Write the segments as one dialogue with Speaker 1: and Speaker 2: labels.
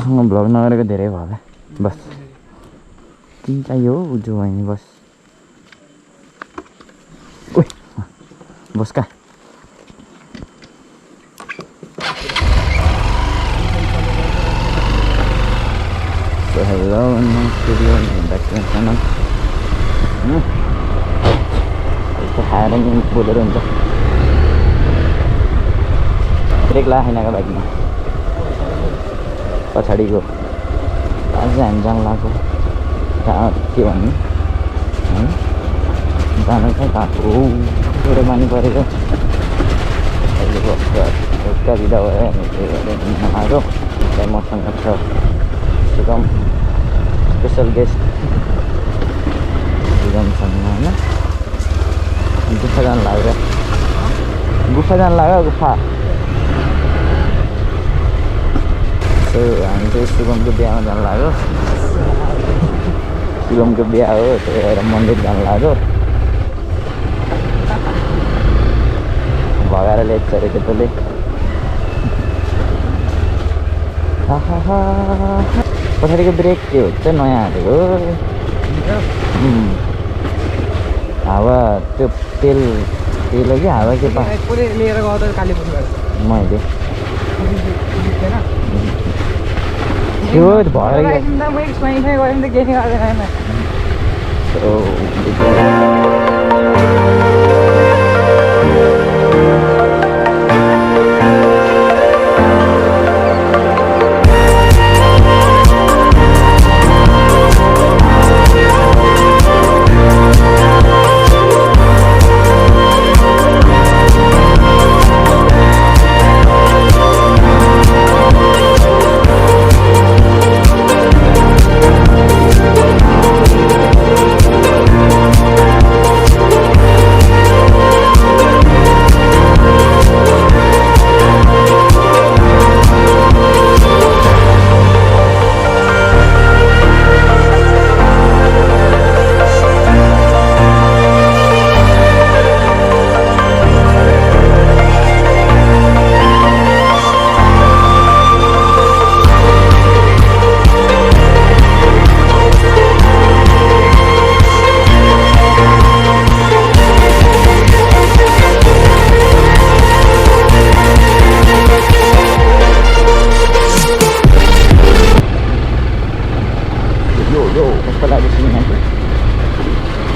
Speaker 1: तँसँग vlog नगरेको धेरै भयो होला। बस तिमी चाहियो हो जो होइन बस ओइ बस का So hello and back to my channel. It's hiring in Boulder and break la haina ka bike ma पछाडी को आज हामी जङ्गलाको के भन्नु है जानु चाहिँ कहाँ हो थोरै पानी परेको अहिले भर्खर बिदा भयो अनि त्यही भएर आएको त्यही मसँग छ सुगम स्पेसल गेस्ट सुगमसँग होइन गुफा जानु लाग्यो गुफा हामी चाहिँ सुगमको बिहामा जानु लाग्यो सुगमको बिहा हो त्यही भएर मन्दिर जानु लाग्यो भगाएर ल्याएको अरे त्यसले पछाडिको ब्रेक के हुन्छ नयाँ हालेको हावा त्यो तेल हो कि हावा के मैले त्यो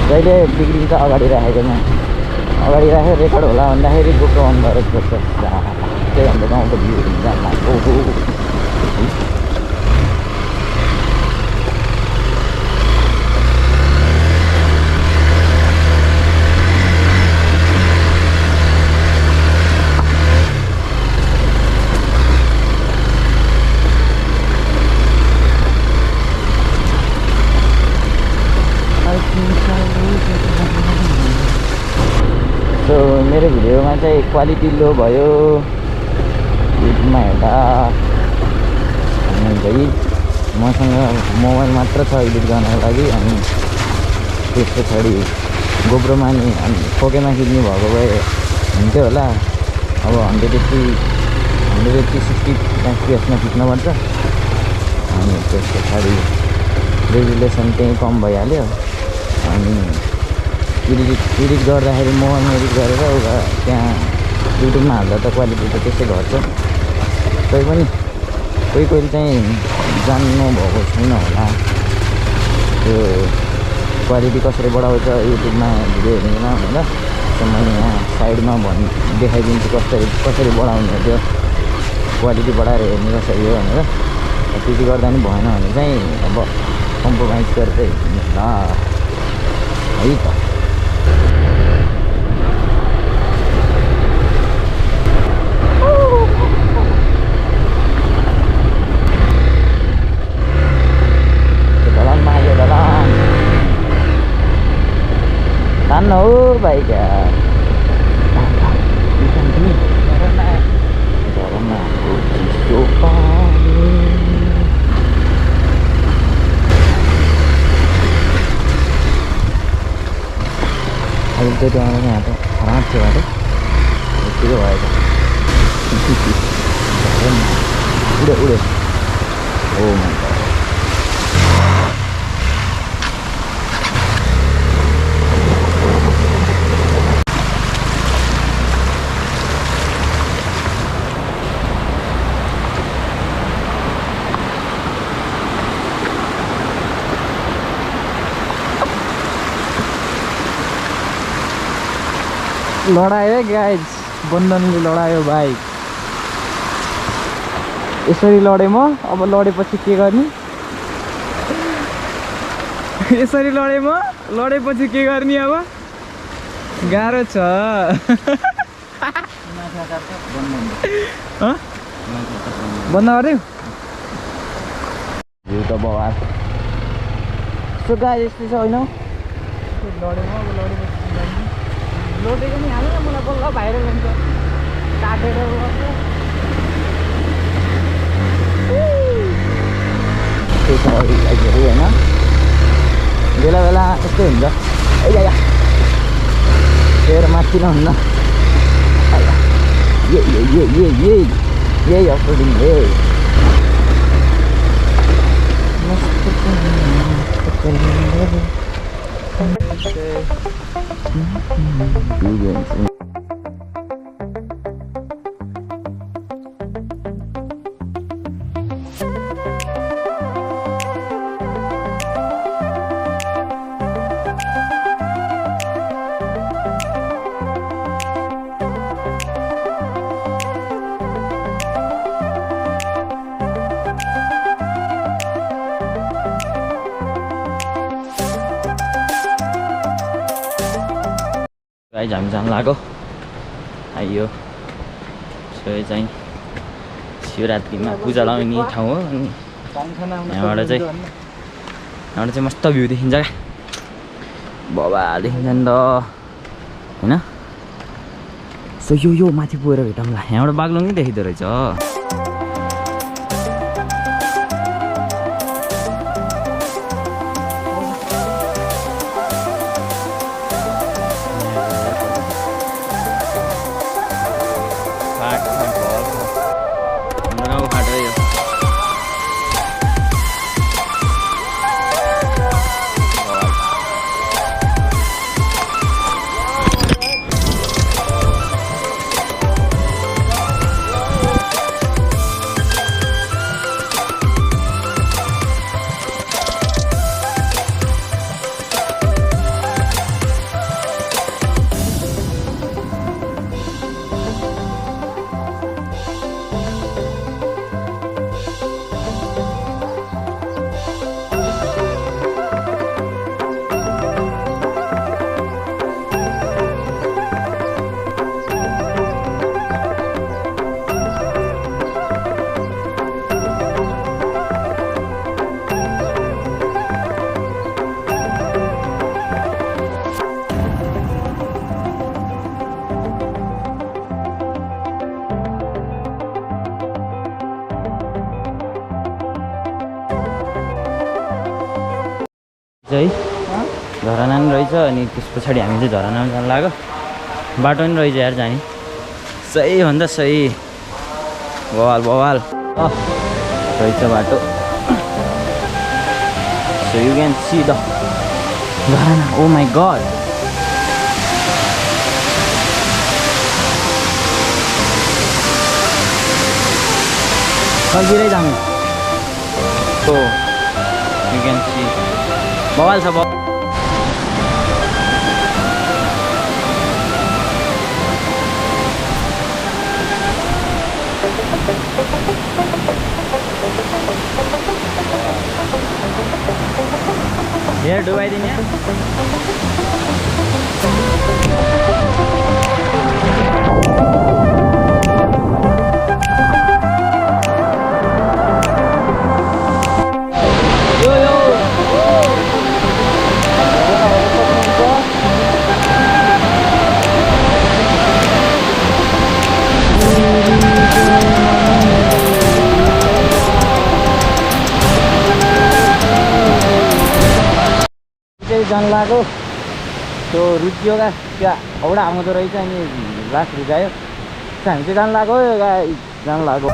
Speaker 1: जहिले बिग्रिन्छ अगाडि राखेकोमा अगाडि राखेर रेकर्ड होला भन्दाखेरि गोप्रो अन गरेर बस्छ त्यही हाम्रो गाउँको भ्यूहरू जान लाग्यो मेरो भिडियोमा चाहिँ क्वालिटी लो भयो युट्युबमा हेर्दा है मसँग मोबाइल मात्र छ एडिट गर्नको लागि अनि त्यस पछाडि गोप्रोमा नि फोकेमा खिच्नु भएको भए हुन्थ्यो होला अब 180 60 FPS मा खिच्नुपर्छ अनि त्यस पछाडि रेजुलेसन चाहिँ कम भइहाल्यो अनि एडिट गर्दाखेरि मोबाइलमा एडिट गरेर उता त्यहाँ युट्युबमा हाल्दा त क्वालिटी त त्यसै घट्छ तै पनि कोही चाहिँ जान्नु भएको छैन होला त्यो क्वालिटी कसरी बढाउँछ युट्युबमा भिडियो हेर्नुमा भनेर त मैले यहाँ साइडमा देखाइदिन्छु कसरी बढाउने हो त्यो क्वालिटी बढाएर हेर्नु कसरी हो भनेर त्यति गर्दा नि भएन भने चाहिँ अब कम्प्रोमाइज गरेर हेर्नु ल है त तान्न हो भाइ क्या घरमा चिसो पानी अहिले त्यति आउँदा यहाँ त खराब थियो बाटो यतिको भयो त उड्यो Oh my god.
Speaker 2: लडायो गाइज, बन्धनले लडायो बाइक। यसरी लडेँ म, अब लडेपछि के गर्ने? यसरी लडेँ म, लडेपछि के गर्ने अब? गाह्रो छ। बन्द गर्यो?
Speaker 1: यो त बवाल। सो गाइज यस्तै छ होइन?
Speaker 2: लडेँ म, अब लडेपछि लोटेको नि हाल्नु न, मलाई बल्ल बाहिर ल्याउँछ काटेर गर्छ।
Speaker 1: त्यही छ बाइकहरू होइन, बेला बेला यस्तै हुन्छ। तेरो माथि नहुन्न यही अफरोडिङ गाइज हामी जानु लाग्यो आइयो। सो यो चाहिँ शिवरात्रिमा पूजा लगाउने ठाउँ हो। अनि यहाँबाट चाहिँ मस्त भ्यू देखिन्छ क्या, बाबा देखिन्छ नि त होइन। सो यो माथि पुगेर भेटौँला, यहाँबाट बाग्लुङ नै देखिँदो रहेछ। चाहिँ झरना पनि रहेछ अनि त्यस पछाडि हामी चाहिँ झरनामा जानु लाग्यो। बाटो पनि रहेछ यार जाने, सही भन्दा सही बवाल बवाल रहेछ बाटो। So you can see the jharna. Oh my god, फर्किँदै जानु। सो यु क्यान सी बवाल छ हेर डुबाइदिने। जानु लाग्यो। त्यो ह्वी𝒂𝒏 क्या औडा आउँदो रहेछ अनि लास्ट रुजायो। हामी चाहिँ जानु लाग्यो, जानु लाग्यो।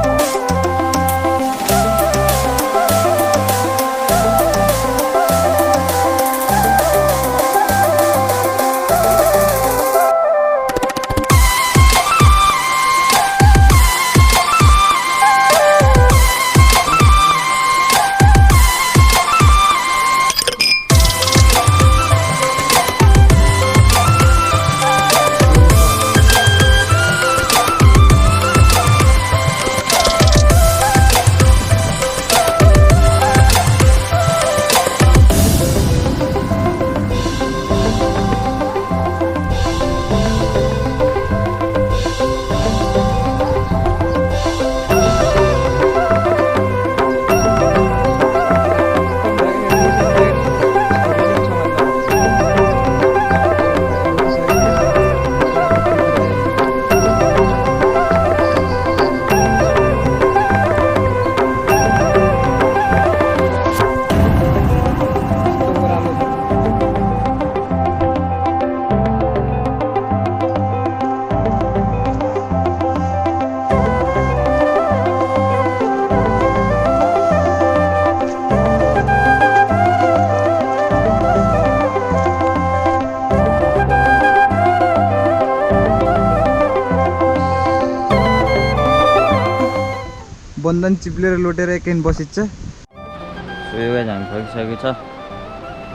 Speaker 2: बन्धन चिप्लेर लोटेर एकैन बसिन्छ।
Speaker 1: सो यो गाइज हामी फर्किसकेको छ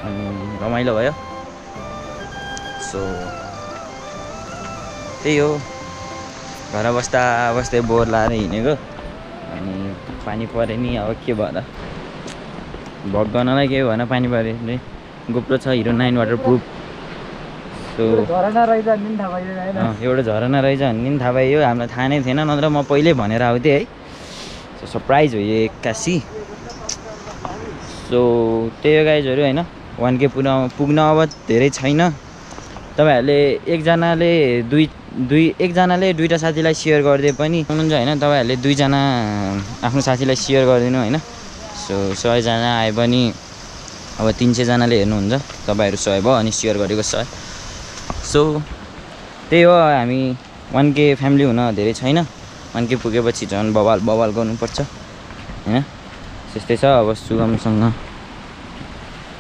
Speaker 1: अनि रमाइलो भयो। सो त्यही हो, घर बस्दा बस्दै बोर लाएर हिँडेको अनि पानी पऱ्यो नि। अब के भयो त, भ्लग गर्नलाई के भएन, पानी पऱ्यो नि। गोप्रो छ Hero9 वाटरप्रुफ। सो
Speaker 2: झरना रहेछ भन्ने थाहा पाइयो हैन।
Speaker 1: एउटा झरना रहेछ भन्ने थाहा पाइयो, हामीलाई थाहा नै थिएन, नत्र म पहिल्यै भनेर आउँथेँ है। सो सरप्राइज हो यो 81। सो त्यही हो गाइजहरू होइन, 1K पुग्न अब धेरै छैन। तपाईँहरूले एकजनाले दुईवटा साथीलाई सेयर गरिदिए पनि हुनुहुन्छ होइन। तपाईँहरूले दुईजना आफ्नो साथीलाई सेयर गरिदिनु होइन। सो 100जना आए पनि अब 300जनाले हेर्नुहुन्छ, तपाईँहरू 100 भयो अनि सेयर गरेको 100। सो त्यही हो, हामी 1K फ्यामिली हुन धेरै छैन। 1K पुगेपछि झन् बवाल गर्नुपर्छ होइन। त्यस्तै छ। अब सुगमसँग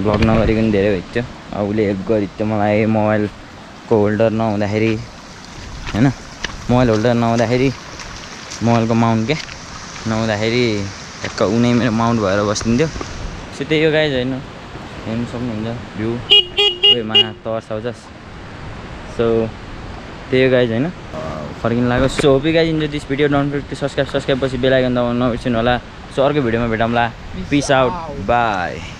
Speaker 1: भ्लग नगरेको नि धेरै भएको थियो। अब उसले हेल्प गरिदियो मलाई मोबाइलको होल्डर नहुँदाखेरि होइन। मोबाइल होल्डर नहुँदाखेरि मोबाइलको माउन्ट के नहुँदाखेरि ठ्याक्क उनी मेरो माउन्ट भएर बस्दिन्थ्यो। सो त्यही हो गाइज होइन, हेर्नु सक्नुहुन्छ भ्यू उयोमा तर्साउँछस्। सो त्यही हो गाइज होइन, फर्किन लाग्यो। So hope you guys enjoy this video. Don't forget to subscribe पछि बेल आइकन दबाउन नबिर्सिनु होला। सो अर्को भिडियोमा भेटौँला। Piece out, by.